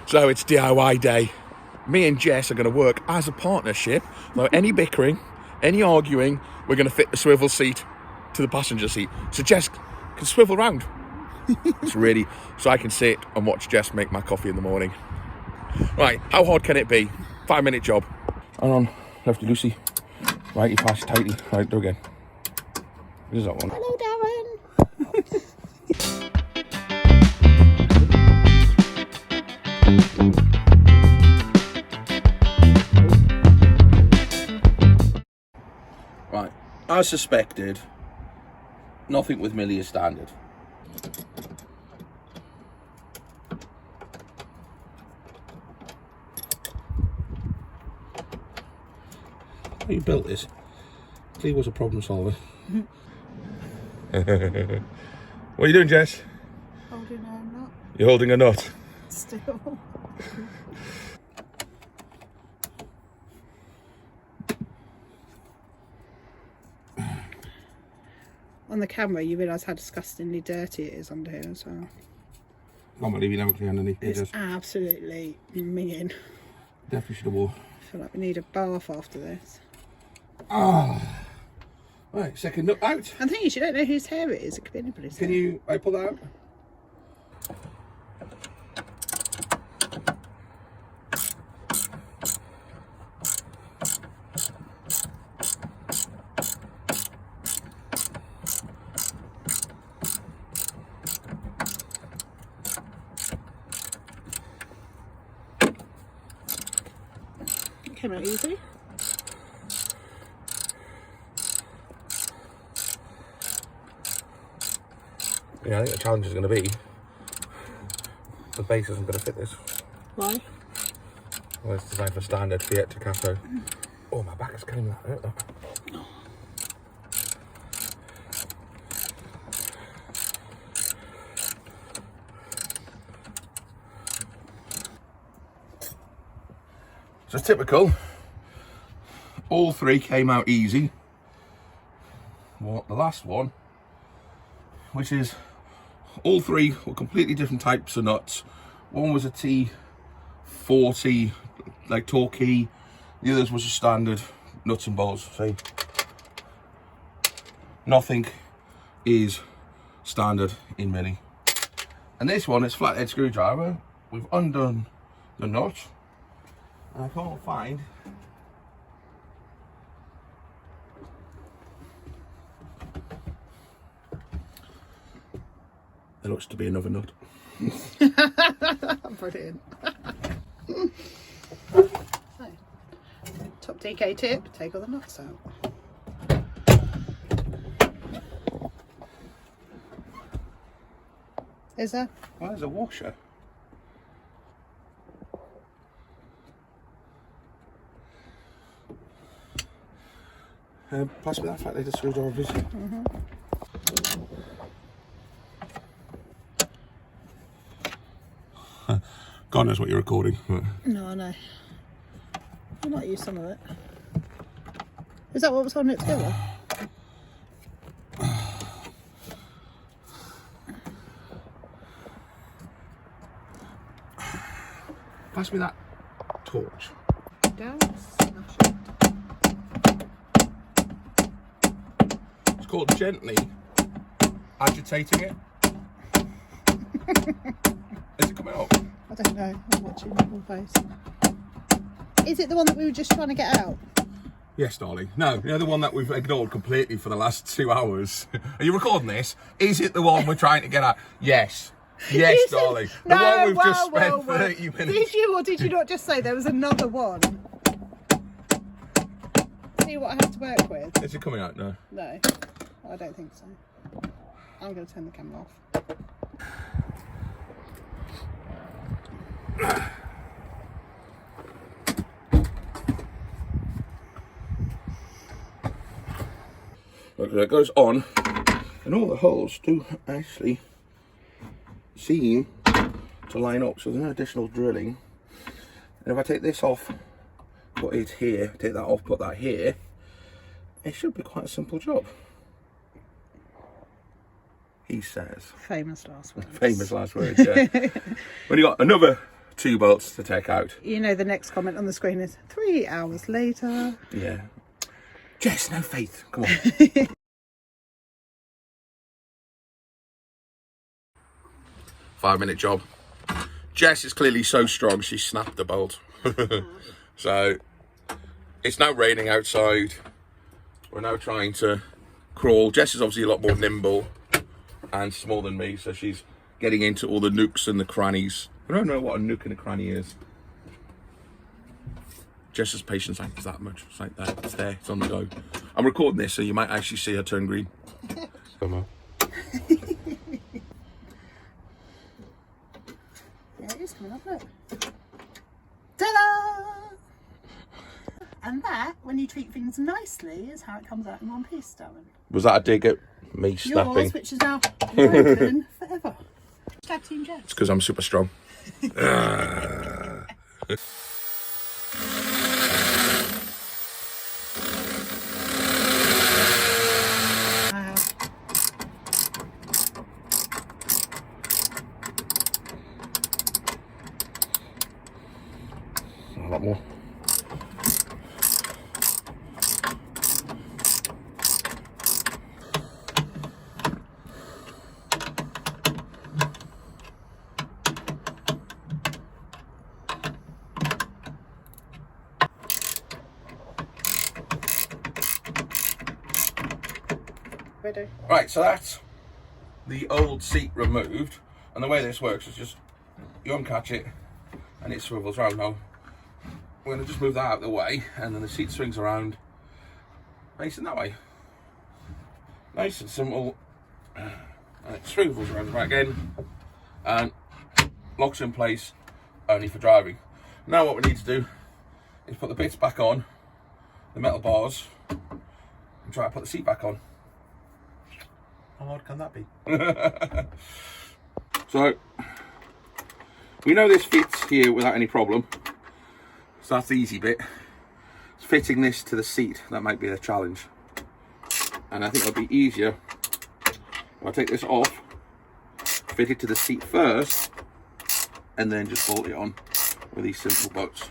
So it's DIY day. Me and Jess are going to work as a partnership. Without any bickering, any arguing, we're going to fit the swivel seat to the passenger seat. So Jess can swivel round. It's really, so I can sit and watch Jess make my coffee in the morning. Right, how hard can it be? 5-minute job. And on, lefty loosey, righty pass, tighty. Right, do again. There's that one. Hello, Darren. Right, as suspected, nothing with Millie is standard. How you built this? Cleve was a problem solver. What are you doing, Jess? Holding a nut. You're holding a nut. Still. On the camera, you realise how disgustingly dirty it is under here as well. Can't believe you never clean underneath. It's absolutely minging. Definitely should have wore. I feel like we need a bath after this. Ah. Right, second nut out. And the thing is, you don't know whose hair it is. It could be anybody's hair. Can you pull that out? Came out easy. Yeah, I think the challenge is going to be the base isn't going to fit this. Why? Well, it's designed for standard Fiat Ducato. Oh, my back is killing me. So it's typical. All three came out easy. Well, the last one, which is all three were completely different types of nuts. One was a T40, like Torquay. The others was a standard nuts and bolts. See, nothing is standard in Mini. And this one is flathead screwdriver. We've undone the nut. And I can't find there looks to be another nut. Brilliant. So, top DK tip, take all the nuts out. Is there? Well, there's a washer. Pass me that flathead screwdriver, please. God knows what you're recording. But... No, I know. I might use some of it. Is that what was holding it together? Pass me that torch. Don't smash it. It's called gently agitating it. Is it coming up? I don't know. I'm watching your face. Is it the one that we were just trying to get out? Yes, darling. No, you know the one that we've ignored completely for the last 2 hours. Are you recording this? Is it the one we're trying to get out? Yes. Yes, darling. The one we've just spent 30 minutes. Did you or did you not just say there was another one? See what I have to work with? Is it coming out? No. No, I don't think so. I'm going to turn the camera off. Look, it goes on, and all the holes do actually seem to line up, so there's no additional drilling. And if I take this off, put it here, take that off, put that here, it should be quite a simple job. He says. Famous last words. Famous last words, yeah. When you got another 2 bolts to take out. You know the next comment on the screen is 3 hours later. Yeah. Jess, no faith. Come on. 5-minute job. Jess is clearly so strong she snapped the bolt. So it's now raining outside. We're now trying to crawl. Jess is obviously a lot more nimble and small than me, so she's getting into all the nooks and the crannies. I don't know what a nook and a cranny is. Jess's patience ain't that much. It's like that. It's there. It's on the go. I'm recording this, so you might actually see her turn green. Come on. Yeah, it is coming up, look. Ta-da! And that, when you treat things nicely, is how it comes out in one piece, darling. Was that a dig at me snapping? Yours, which is now broken forever. Tag team Jess. It's because I'm super strong. A lot more. Ready? Right, so that's the old seat removed, and the way this works is just you uncatch it and it swivels around. Now we're going to just move that out of the way, and then the seat swings around facing that way. Nice and simple. And it swivels around back again and locks in place only for driving. Now what we need to do is put the bits back on, the metal bars, and try to put the seat back on. How hard can that be? So, we know this fits here without any problem. So that's the easy bit. It's fitting this to the seat that might be a challenge. And I think it'll be easier if I take this off, fit it to the seat first, and then just bolt it on with these simple bolts.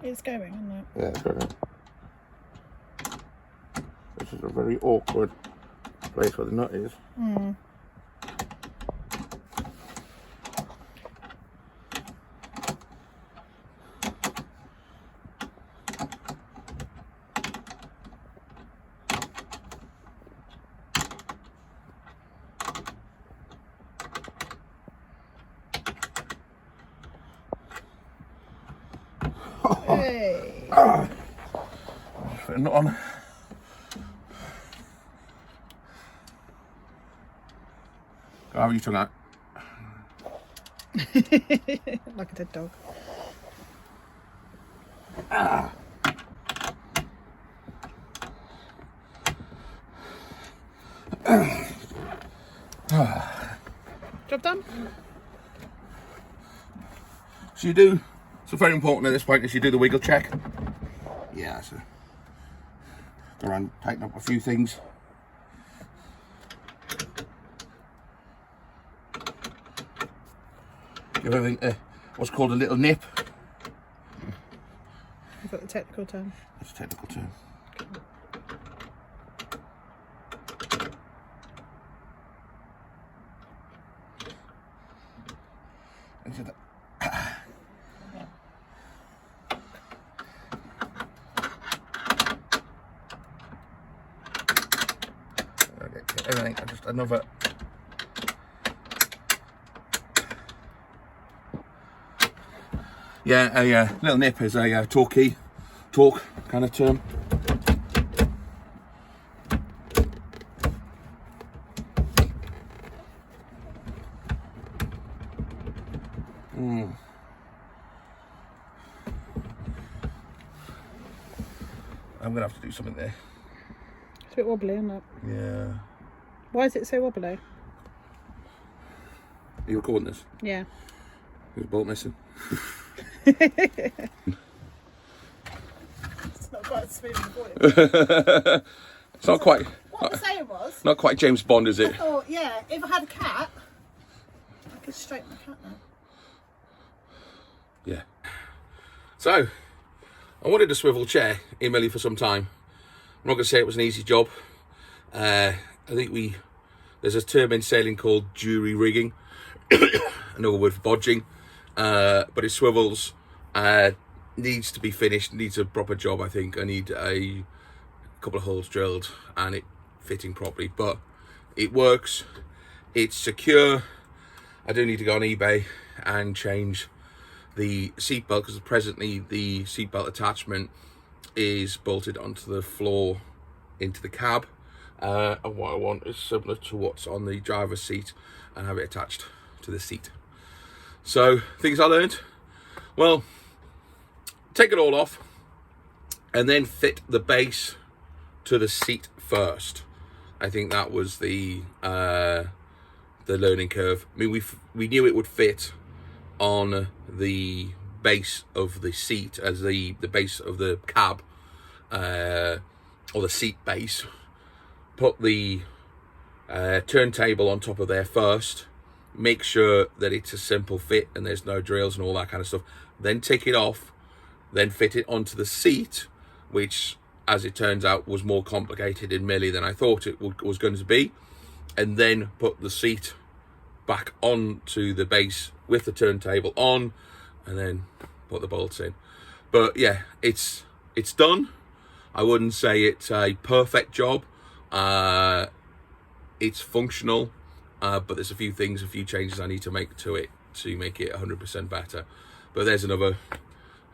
It's going, isn't it? Yeah, it's going. This is a very awkward place where the nut is. Mm. Hey. Putting it on. Go have your tongue out. Like a dead dog. Job done? So you do, so very important at this point is you do the wiggle check. Yeah, so go around, tighten up a few things. Give everything what's called a little nip. Is that the technical term? That's a technical term. Into the everything. Just another. Yeah, a little nip is a torque kind of term. I'm gonna have to do something there. It's a bit wobbly, isn't it? Yeah. Why is it so wobbly? Are you recording this? Yeah. There's a bolt missing. It's not quite as smooth as the It's not quite. What I was saying was, Not quite James Bond, is I it? thought, yeah, if I had a cat, I could straighten the cat now. Yeah. So, I wanted a swivel chair in Millie for some time. I'm not going to say it was an easy job. I think there's a term in sailing called jury rigging, another word for bodging, but it swivels, needs to be finished, needs a proper job. I think I need a couple of holes drilled and it fitting properly, but it works, it's secure. I do need to go on eBay and change the seatbelt, because presently the seatbelt attachment is bolted onto the floor into the cab, and what I want is similar to what's on the driver's seat and have it attached to the seat. So things I learned, well, take it all off and then fit the base to the seat first. I think that was the learning curve. I mean, we knew it would fit on the base of the seat as the base of the cab, or the seat base. Put the turntable on top of there first, make sure that it's a simple fit and there's no drills and all that kind of stuff, then take it off, then fit it onto the seat, which as it turns out was more complicated in Millie than I thought it was going to be, and then put the seat back onto the base with the turntable on, and then put the bolts in. But yeah, it's done. I wouldn't say it's a perfect job. It's functional, but there's a few changes I need to make to it to make it 100% better. But there's another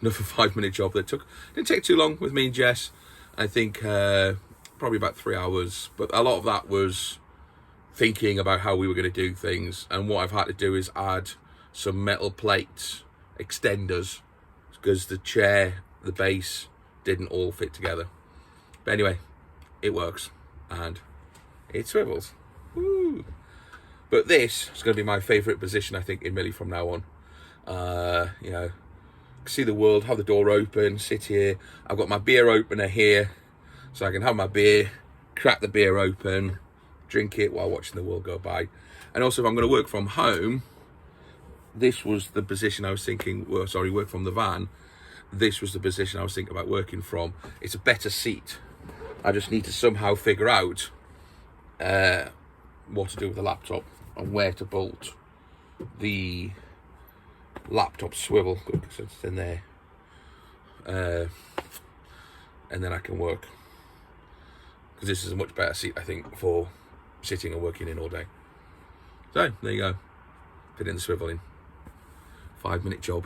5-minute job that didn't take too long with me and Jess. I think probably about 3 hours, but a lot of that was thinking about how we were going to do things, and what I've had to do is add some metal plate extenders because the chair, the base didn't all fit together. But anyway, it works and it swivels. Woo. But this is going to be my favourite position, I think, in Millie from now on. You know, see the world, have the door open, sit here. I've got my beer opener here, so I can have my beer, crack the beer open, drink it while watching the world go by. And also, if I'm going to work from home, this was the position I was thinking, work from the van. This was the position I was thinking about working from. It's a better seat. I just need to somehow figure out what to do with the laptop and where to bolt the laptop swivel, because it's in there. And then I can work. Because this is a much better seat, I think, for sitting and working in all day. So, there you go. Fit in the swivel in. 5-minute job.